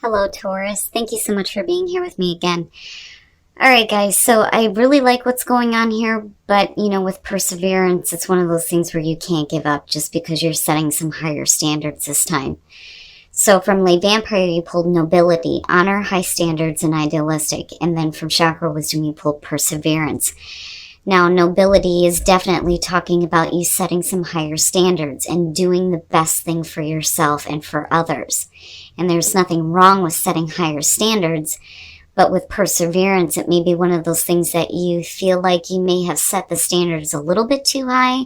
Hello, Taurus. Thank you so much for being here with me again. All right, guys, so I really like what's going on here, but, with perseverance, it's one of those things where you can't give up just because you're setting some higher standards this time. So from Lay Vampire, you pulled Nobility, Honor, High Standards, and Idealistic. And then from Chakra Wisdom, you pulled Perseverance. Now, Nobility is definitely talking about you setting some higher standards and doing the best thing for yourself and for others. And there's nothing wrong with setting higher standards, but with Perseverance, it may be one of those things that you feel like you may have set the standards a little bit too high,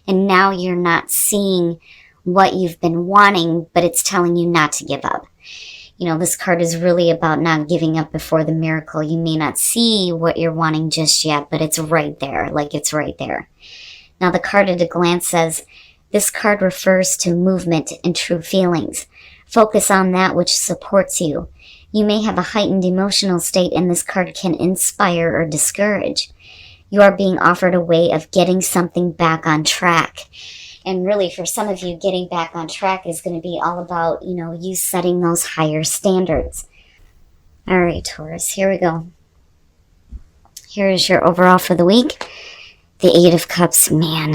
and now you're not seeing what you've been wanting, but it's telling you not to give up. This card is really about not giving up before the miracle. You may not see what you're wanting just yet, but it's right there, like it's right there. Now, the card at a glance says, this card refers to movement and true feelings. Focus on that which supports you. You may have a heightened emotional state, and this card can inspire or discourage. You are being offered a way of getting something back on track. And really, for some of you, getting back on track is going to be all about, you setting those higher standards. All right, Taurus, here we go. Here is your overall for the week. The Eight of Cups, man.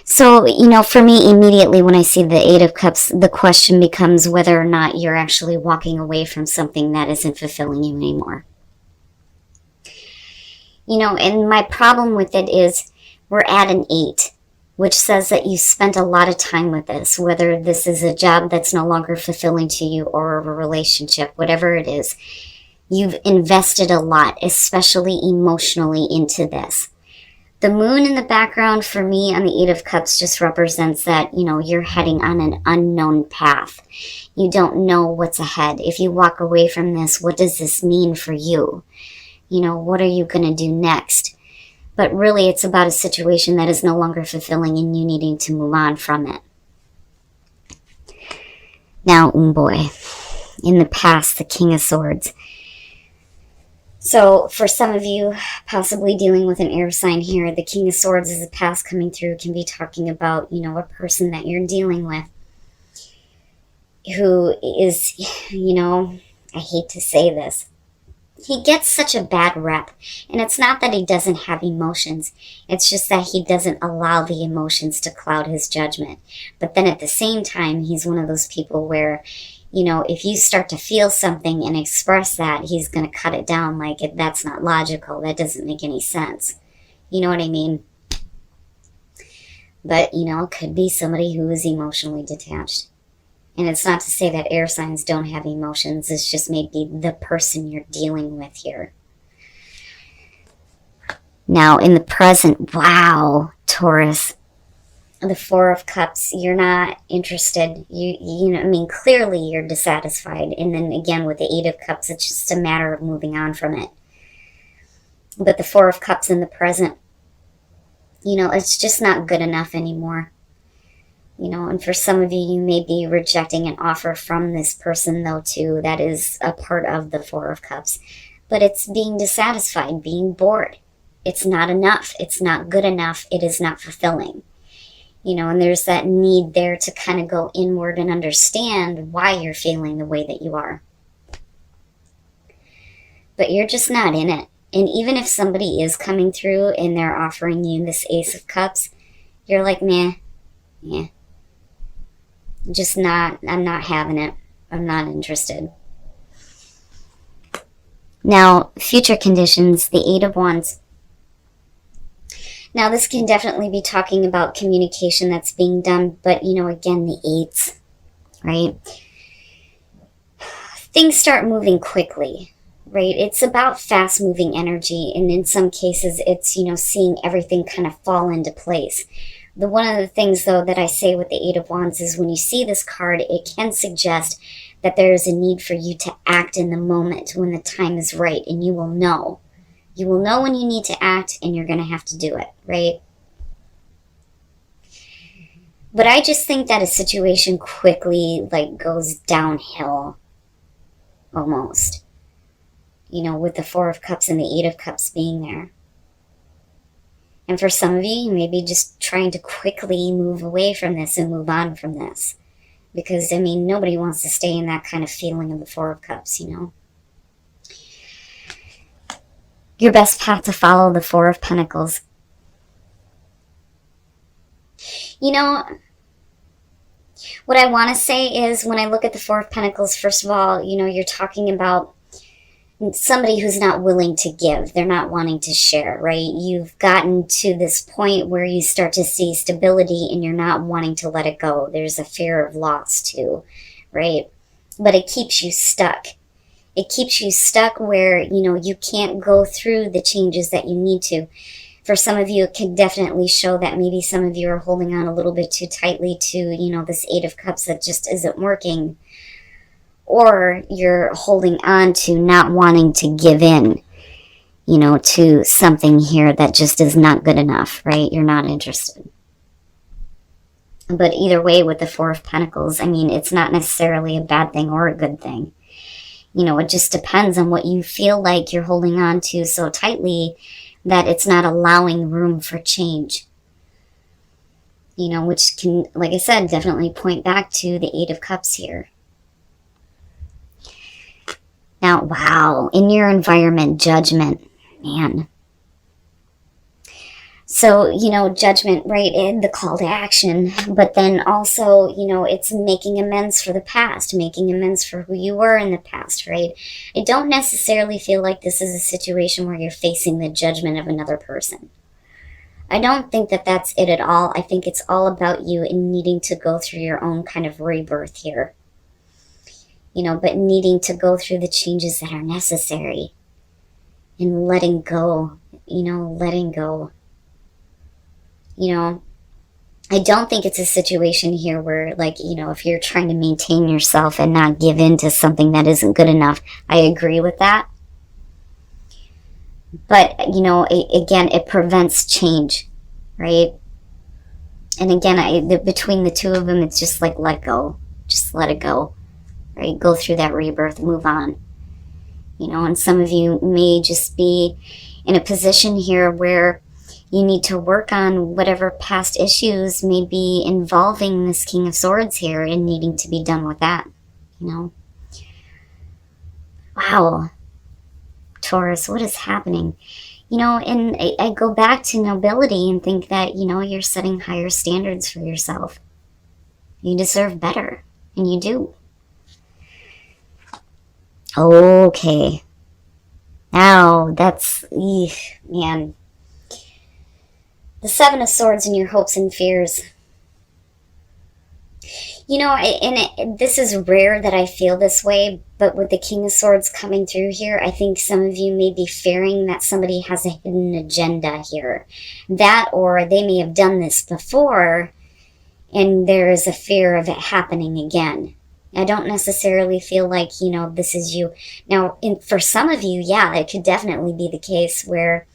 So, for me, immediately when I see the Eight of Cups, the question becomes whether or not you're actually walking away from something that isn't fulfilling you anymore. And my problem with it is, we're at an 8, which says that you spent a lot of time with this, whether this is a job that's no longer fulfilling to you or a relationship, whatever it is. You've invested a lot, especially emotionally, into this. The moon in the background for me on the Eight of Cups just represents that, you're heading on an unknown path. You don't know what's ahead. If you walk away from this, what does this mean for you? What are you going to do next? But really, it's about a situation that is no longer fulfilling and you needing to move on from it. Now, boy, in the past, the King of Swords. So, for some of you, possibly dealing with an air sign here, the King of Swords is a past coming through, can be talking about, a person that you're dealing with who is, I hate to say this, he gets such a bad rep, and it's not that he doesn't have emotions, it's just that he doesn't allow the emotions to cloud his judgment. But then at the same time, he's one of those people where, if you start to feel something and express that, he's going to cut it down like that's not logical, that doesn't make any sense. You know what I mean? But, it could be somebody who is emotionally detached. And it's not to say that air signs don't have emotions. It's just maybe the person you're dealing with here. Now, in the present, wow, Taurus, the Four of Cups, you're not interested. Clearly you're dissatisfied. And then again, with the Eight of Cups, it's just a matter of moving on from it. But the Four of Cups in the present, it's just not good enough anymore. And for some of you, you may be rejecting an offer from this person, though, too. That is a part of the Four of Cups. But it's being dissatisfied, being bored. It's not enough. It's not good enough. It is not fulfilling. And there's that need there to kind of go inward and understand why you're feeling the way that you are. But you're just not in it. And even if somebody is coming through and they're offering you this Ace of Cups, you're like, nah, yeah. I'm not having it. I'm not interested. Now, future conditions, the Eight of Wands. Now, this can definitely be talking about communication that's being done, but, again, the eights, right? Things start moving quickly, right? It's about fast-moving energy, and in some cases, it's, seeing everything kind of fall into place. One of the things, though, that I say with the Eight of Wands is when you see this card, it can suggest that there is a need for you to act in the moment when the time is right, and you will know. You will know when you need to act, and you're going to have to do it, right? But I just think that a situation quickly, goes downhill, almost. With the Four of Cups and the Eight of Cups being there. And for some of you, you may be just trying to quickly move away from this and move on from this. Because, I mean, nobody wants to stay in that kind of feeling of the Four of Cups, you know. Your best path to follow, the Four of Pentacles. You know, what I want to say is, when I look at the Four of Pentacles, first of all, you know, you're talking about somebody who's not willing to give. They're not wanting to share, right? You've gotten to this point where you start to see stability and you're not wanting to let it go. There's a fear of loss too, right? But it keeps you stuck. It keeps you stuck where, you know, you can't go through the changes that you need to. For some of you, it can definitely show that maybe some of you are holding on a little bit too tightly to, you know, this Eight of Cups that just isn't working. Or you're holding on to not wanting to give in, you know, to something here that just is not good enough, right? You're not interested. But either way, with the Four of Pentacles, I mean, it's not necessarily a bad thing or a good thing. You know, it just depends on what you feel like you're holding on to so tightly that it's not allowing room for change. You know, which can, like I said, definitely point back to the Eight of Cups here. Now, wow, in your environment, judgment, man. So, you know, judgment, right, in the call to action, but then also, you know, it's making amends for the past, making amends for who you were in the past, right? I don't necessarily feel like this is a situation where you're facing the judgment of another person. I don't think that that's it at all. I think it's all about you and needing to go through your own kind of rebirth here. You know, but needing to go through the changes that are necessary and letting go, you know, letting go. You know, I don't think it's a situation here where, like, you know, if you're trying to maintain yourself and not give in to something that isn't good enough, I agree with that. But, you know, again, it prevents change, right? And again, between the two of them, it's just like, let go. Just let it go. Right? Go through that rebirth, move on. You know, and some of you may just be in a position here where you need to work on whatever past issues may be involving this King of Swords here and needing to be done with that, you know. Wow. Taurus, what is happening? You know, and I go back to nobility and think that, you know, you're setting higher standards for yourself. You deserve better, and you do. Okay. Now, that's, man. The Seven of Swords and your hopes and fears. You know, this is rare that I feel this way, but with the King of Swords coming through here, I think some of you may be fearing that somebody has a hidden agenda here. That, or they may have done this before, and there is a fear of it happening again. I don't necessarily feel like, you know, this is you. Now, for some of you, yeah, it could definitely be the case where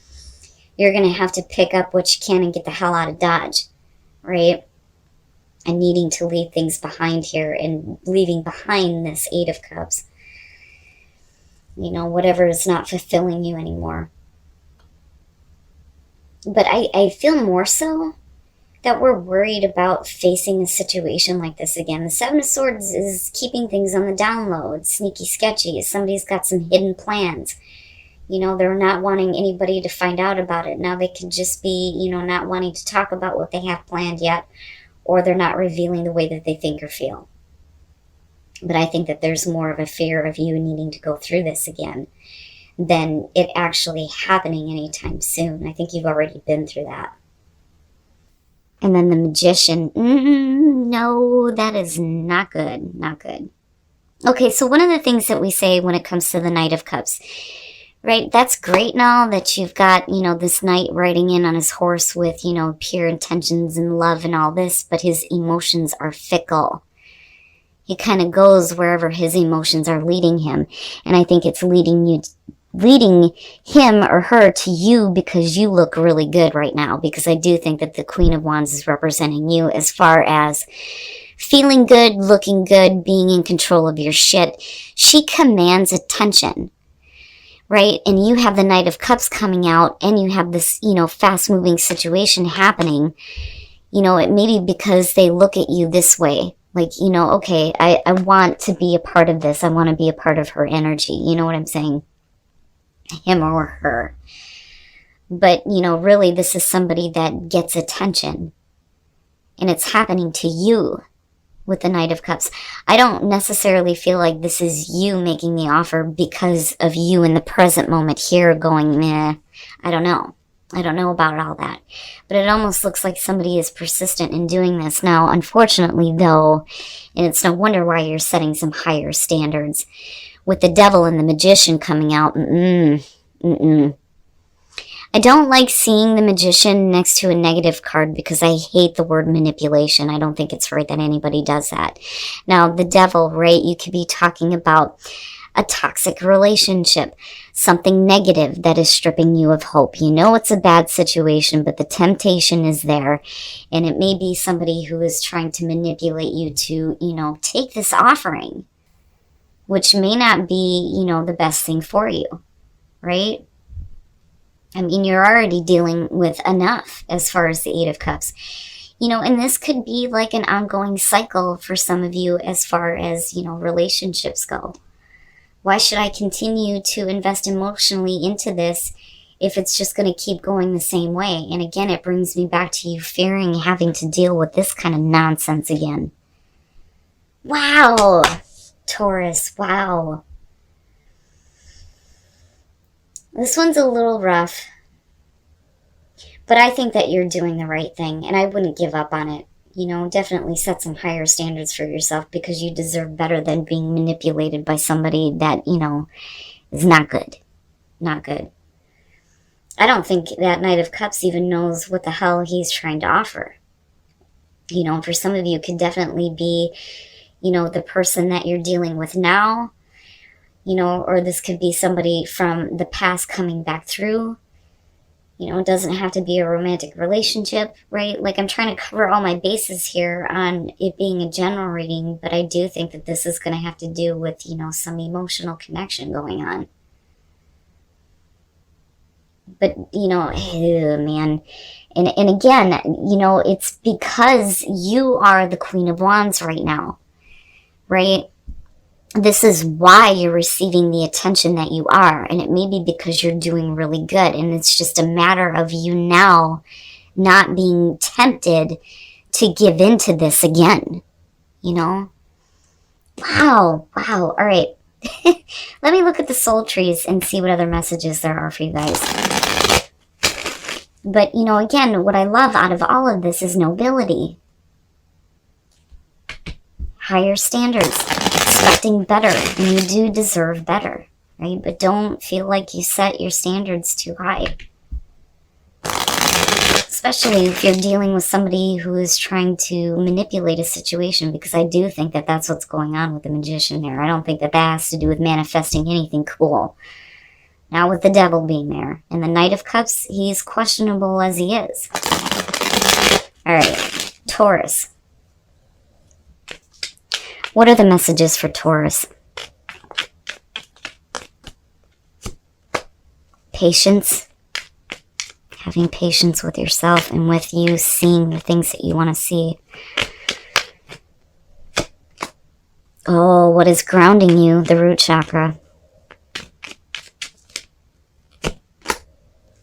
you're going to have to pick up what you can and get the hell out of Dodge, right? And needing to leave things behind here and leaving behind this Eight of Cups. You know, whatever is not fulfilling you anymore. But I feel more so that we're worried about facing a situation like this again. The Seven of Swords is keeping things on the down low. It's sneaky, sketchy. Somebody's got some hidden plans. You know, they're not wanting anybody to find out about it. Now they could just be, you know, not wanting to talk about what they have planned yet, or they're not revealing the way that they think or feel. But I think that there's more of a fear of you needing to go through this again than it actually happening anytime soon. I think you've already been through that. And then the Magician. No, that is not good. Not good. Okay, so one of the things that we say when it comes to the Knight of Cups, right? That's great and all that you've got, you know, this knight riding in on his horse with, you know, pure intentions and love and all this, but his emotions are fickle. He kind of goes wherever his emotions are leading him. And I think it's leading him or her to you because you look really good right now. Because I do think that the Queen of Wands is representing you as far as feeling good, looking good, being in control of your shit. She commands attention, right? And you have the Knight of Cups coming out and you have this, you know, fast moving situation happening. You know, it may be because they look at you this way, Like, you know, okay, I want to be a part of this. I want to be a part of her energy. You know what I'm saying? Him or her. But, you know, really this is somebody that gets attention. And it's happening to you with the Knight of Cups. I don't necessarily feel like this is you making the offer because of you in the present moment here going, meh, I don't know. I don't know about all that. But it almost looks like somebody is persistent in doing this. Now, unfortunately, though, and it's no wonder why you're setting some higher standards, with the Devil and the Magician coming out, I don't like seeing the Magician next to a negative card because I hate the word manipulation. I don't think it's right that anybody does that. Now, the Devil, right, you could be talking about a toxic relationship, something negative that is stripping you of hope. You know it's a bad situation, but the temptation is there, and it may be somebody who is trying to manipulate you to, you know, take this offering, which may not be, you know, the best thing for you, right? I mean, you're already dealing with enough as far as the Eight of Cups. You know, and this could be like an ongoing cycle for some of you as far as, you know, relationships go. Why should I continue to invest emotionally into this if it's just going to keep going the same way? And again, it brings me back to you fearing having to deal with this kind of nonsense again. Wow, Taurus, wow. This one's a little rough, but I think that you're doing the right thing, and I wouldn't give up on it. You know, definitely set some higher standards for yourself because you deserve better than being manipulated by somebody that, you know, is not good. Not good. I don't think that Knight of Cups even knows what the hell he's trying to offer. You know, for some of you, it could definitely be, you know, the person that you're dealing with now, you know, or this could be somebody from the past coming back through. You know, it doesn't have to be a romantic relationship, right? Like, I'm trying to cover all my bases here on it being a general reading, but I do think that this is going to have to do with, you know, some emotional connection going on. But, you know, man. And again, you know, it's because you are the Queen of Wands right now, right? This is why you're receiving the attention that you are. And it may be because you're doing really good. And it's just a matter of you now not being tempted to give into this again. You know? Wow. Wow. All right. Let me look at the soul trees and see what other messages there are for you guys. But, you know, again, what I love out of all of this is nobility. Higher standards. Expecting better, and you do deserve better, right? But don't feel like you set your standards too high. Especially if you're dealing with somebody who is trying to manipulate a situation, because I do think that that's what's going on with the Magician there. I don't think that that has to do with manifesting anything cool. Not with the Devil being there. And the Knight of Cups, he's questionable as he is. All right, Taurus. What are the messages for Taurus? Patience. Having patience with yourself and with you, seeing the things that you want to see. Oh, what is grounding you? The root chakra.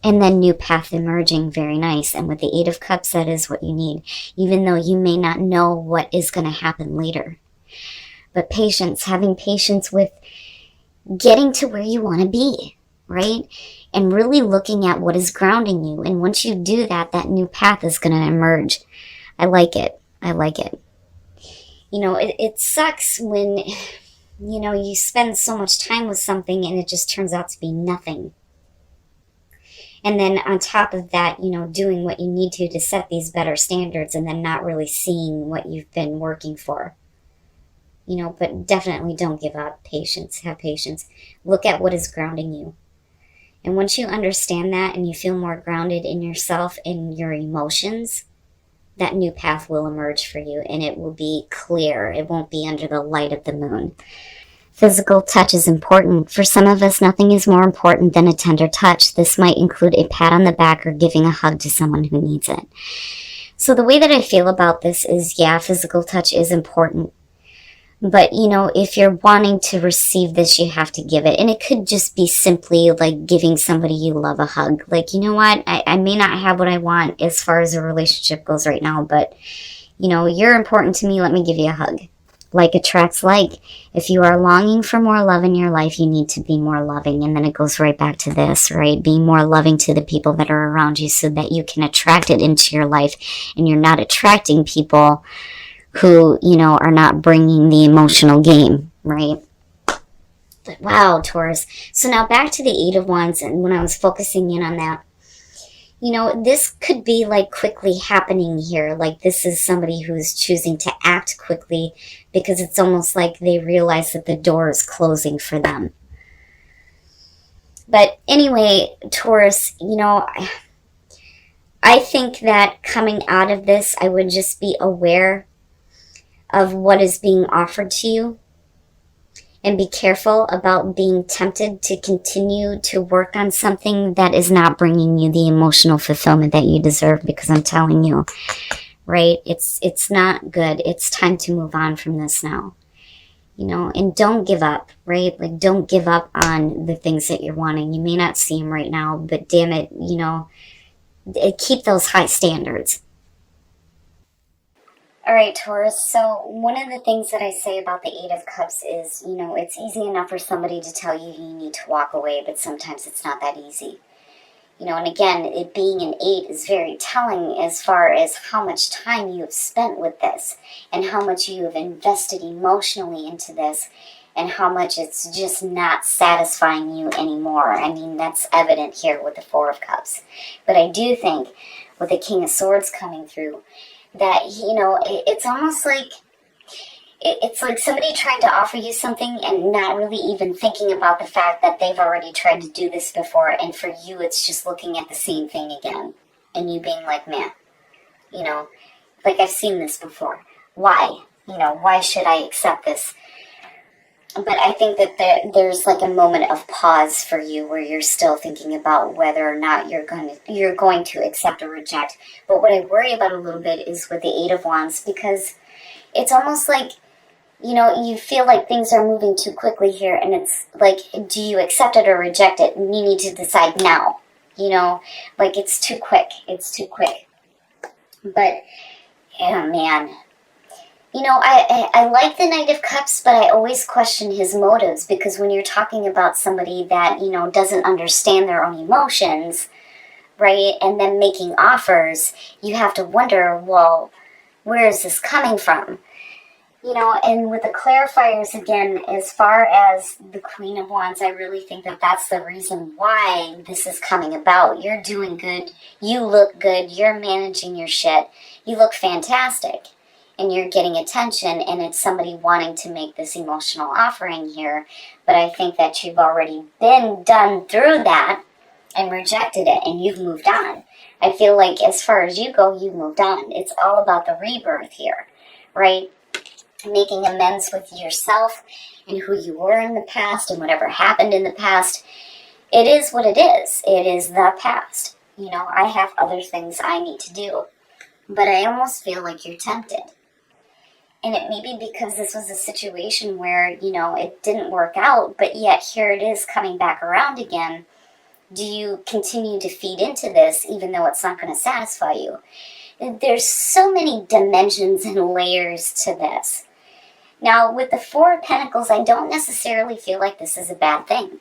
And then new path emerging. Very nice. And with the Eight of Cups, that is what you need. Even though you may not know what is going to happen later. But patience, having patience with getting to where you want to be, right? And really looking at what is grounding you. And once you do that, that new path is going to emerge. I like it. I like it. You know, it sucks when, you know, you spend so much time with something and it just turns out to be nothing. And then on top of that, you know, doing what you need to set these better standards and then not really seeing what you've been working for. You know, but definitely don't give up. Patience. Have patience. Look at what is grounding you. And once you understand that and you feel more grounded in yourself and your emotions, that new path will emerge for you and it will be clear. It won't be under the light of the moon. Physical touch is important. For some of us, nothing is more important than a tender touch. This might include a pat on the back or giving a hug to someone who needs it. So the way that I feel about this is, yeah, physical touch is important. But, you know, if you're wanting to receive this, you have to give it. And it could just be simply like giving somebody you love a hug. Like, you know what? I may not have what I want as far as a relationship goes right now, but, you know, you're important to me. Let me give you a hug. Like attracts like. If you are longing for more love in your life, you need to be more loving. And then it goes right back to this, right? Being more loving to the people that are around you so that you can attract it into your life. And you're not attracting people who, you know, are not bringing the emotional game, right? But wow, Taurus. So now back to the Eight of Wands, and when I was focusing in on that, you know, this could be like quickly happening here. Like this is somebody who's choosing to act quickly because it's almost like they realize that the door is closing for them. But anyway, Taurus, you know, I think that coming out of this, I would just be aware of what is being offered to you and be careful about being tempted to continue to work on something that is not bringing you the emotional fulfillment that you deserve, because I'm telling you, right, it's not good. It's time to move on from this now, you know, and don't give up, right? Like don't give up on the things that you're wanting. You may not see them right now, but damn it, you know, keep those high standards. All right, Taurus, so one of the things that I say about the Eight of Cups is, you know, it's easy enough for somebody to tell you you need to walk away, but sometimes it's not that easy. You know, and again, it being an 8 is very telling as far as how much time you have spent with this and how much you have invested emotionally into this and how much it's just not satisfying you anymore. I mean, that's evident here with the Four of Cups. But I do think with the King of Swords coming through, that, you know, it's almost like, it's like somebody trying to offer you something and not really even thinking about the fact that they've already tried to do this before, and for you it's just looking at the same thing again, and you being like, man, you know, like I've seen this before. Why? You know, why should I accept this? But I think that there's like a moment of pause for you where you're still thinking about whether or not you're going to accept or reject. But what I worry about a little bit is with the Eight of Wands, because it's almost like, you know, you feel like things are moving too quickly here, and it's like, do you accept it or reject it? And you need to decide now, you know, like it's too quick. It's too quick. But, oh man. You know, I like the Knight of Cups, but I always question his motives, because when you're talking about somebody that, you know, doesn't understand their own emotions, right, and then making offers, you have to wonder, well, where is this coming from? You know, and with the clarifiers, again, as far as the Queen of Wands, I really think that that's the reason why this is coming about. You're doing good. You look good. You're managing your shit. You look fantastic. And you're getting attention, and it's somebody wanting to make this emotional offering here. But I think that you've already been done through that and rejected it, and you've moved on. I feel like as far as you go, you've moved on. It's all about the rebirth here, right? Making amends with yourself and who you were in the past and whatever happened in the past. It is what it is. It is the past. You know, I have other things I need to do. But I almost feel like you're tempted. And it may be because this was a situation where, you know, it didn't work out, but yet here it is coming back around again. Do you continue to feed into this even though it's not going to satisfy you? There's so many dimensions and layers to this. Now, with the Four of Pentacles, I don't necessarily feel like this is a bad thing.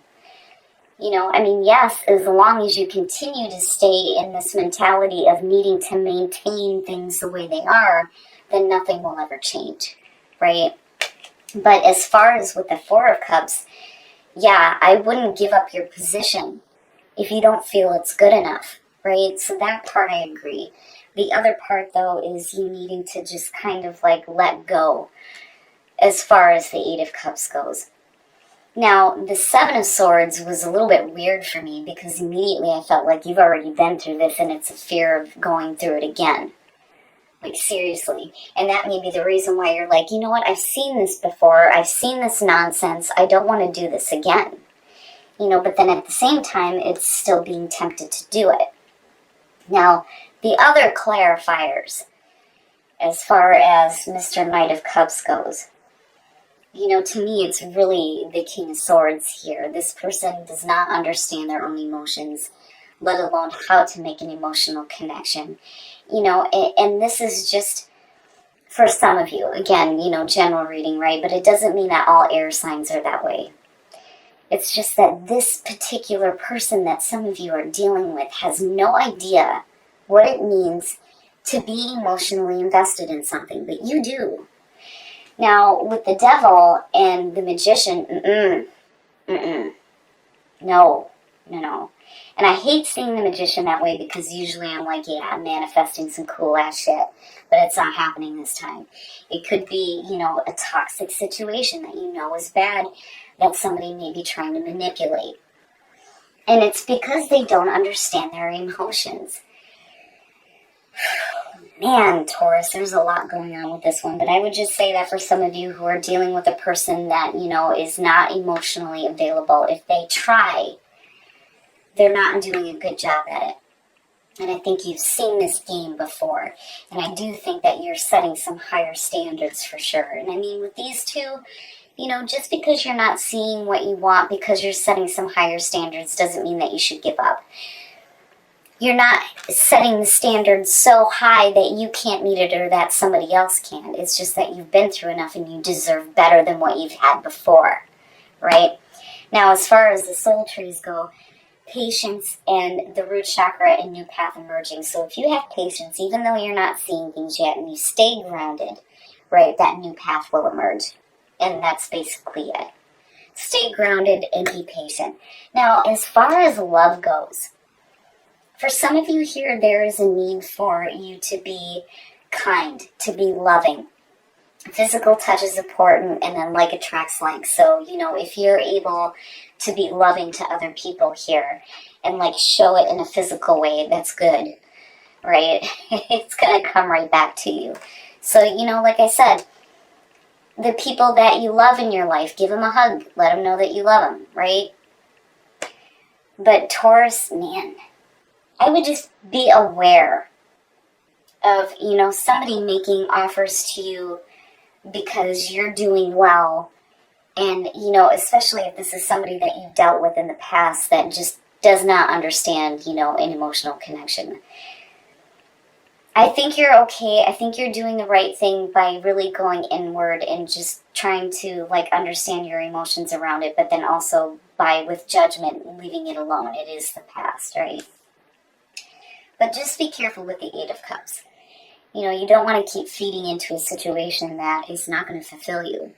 You know, I mean, yes, as long as you continue to stay in this mentality of needing to maintain things the way they are, then nothing will ever change, right? But as far as with the Four of Cups, yeah, I wouldn't give up your position if you don't feel it's good enough, right? So that part I agree. The other part, though, is you needing to just kind of like let go as far as the Eight of Cups goes. Now, the Seven of Swords was a little bit weird for me, because immediately I felt like you've already been through this and it's a fear of going through it again. Like, seriously. And that may be the reason why you're like, you know what, I've seen this before. I've seen this nonsense. I don't want to do this again. You know, but then at the same time, it's still being tempted to do it. Now, the other clarifiers as far as Mr. Knight of Cups goes. You know, to me, it's really the King of Swords here. This person does not understand their own emotions, let alone how to make an emotional connection. You know, and this is just for some of you. Again, you know, general reading, right? But it doesn't mean that all air signs are that way. It's just that this particular person that some of you are dealing with has no idea what it means to be emotionally invested in something, but you do. Now, with the Devil and the Magician, no. And I hate seeing the Magician that way because usually I'm like, yeah, I'm manifesting some cool ass shit. But it's not happening this time. It could be, you know, a toxic situation that you know is bad that somebody may be trying to manipulate. And it's because they don't understand their emotions. Man, Taurus, there's a lot going on with this one. But I would just say that for some of you who are dealing with a person that, you know, is not emotionally available, if they try, they're not doing a good job at it. And I think you've seen this game before. And I do think that you're setting some higher standards for sure. And I mean, with these two, you know, just because you're not seeing what you want because you're setting some higher standards doesn't mean that you should give up. You're not setting the standards so high that you can't meet it or that somebody else can. It's just that you've been through enough and you deserve better than what you've had before, right? Now, as far as the soul trees go, patience and the root chakra and new path emerging. So if you have patience, even though you're not seeing things yet and you stay grounded, right, that new path will emerge. And that's basically it. Stay grounded and be patient. Now, as far as love goes, for some of you here, there is a need for you to be kind, to be loving. Physical touch is important, and then like attracts like. So, you know, if you're able to be loving to other people here and like show it in a physical way, that's good, right? It's going to come right back to you. So, you know, like I said, the people that you love in your life, give them a hug. Let them know that you love them, right? But Taurus, man, I would just be aware of, you know, somebody making offers to you because you're doing well. And, you know, especially if this is somebody that you've dealt with in the past that just does not understand, you know, an emotional connection. I think you're okay. I think you're doing the right thing by really going inward and just trying to, like, understand your emotions around it, but then also by, with judgment, leaving it alone. It is the past, right? But just be careful with the Eight of Cups. You know, you don't want to keep feeding into a situation that is not going to fulfill you.